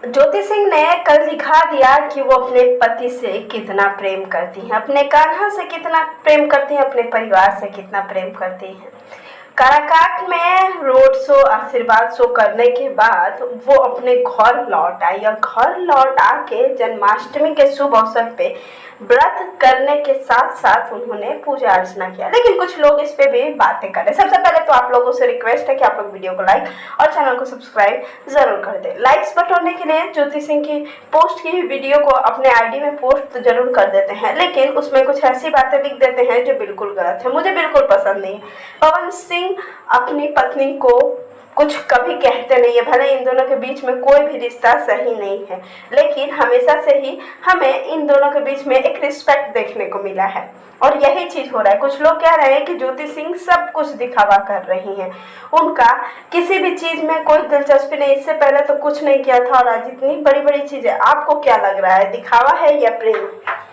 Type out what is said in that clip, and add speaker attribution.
Speaker 1: ज्योति सिंह ने कल दिखा दिया कि वो अपने पति से कितना प्रेम करती हैं, अपने कान्हा से कितना प्रेम करती हैं, अपने परिवार से कितना प्रेम करती हैं। काराकाट में रोड शो, आशीर्वाद शो करने के बाद वो अपने घर लौट आई और घर लौट आके जन्माष्टमी के शुभ अवसर पे व्रत करने के साथ साथ उन्होंने पूजा अर्चना किया। लेकिन कुछ लोग इस पे भी बातें कर रहे हैं। सबसे पहले तो आप लोगों से रिक्वेस्ट है कि आप लोग वीडियो को लाइक और चैनल को सब्सक्राइब जरूर कर दें। लाइक्स बटोरने के लिए ज्योति सिंह की पोस्ट की वीडियो को अपने आईडी में पोस्ट तो जरूर कर देते हैं, लेकिन उसमें कुछ ऐसी बातें लिख देते हैं जो बिल्कुल गलत है, मुझे बिल्कुल पसंद नहीं है। पवन सिंह अपनी पत्नी को कुछ कभी कहते नहीं है, भले इन दोनों के बीच में कोई भी रिश्ता सही नहीं है, लेकिन हमेशा से ही हमें इन दोनों के बीच में एक रिस्पेक्ट देखने को मिला है और यही चीज़ हो रहा है। कुछ लोग कह रहे हैं कि ज्योति सिंह सब कुछ दिखावा कर रही हैं, उनका किसी भी चीज़ में कोई दिलचस्पी नहीं, इससे पहले तो कुछ नहीं किया था और आज इतनी बड़ी बड़ी चीज़ें। आपको क्या लग रहा है, दिखावा है या प्रेम?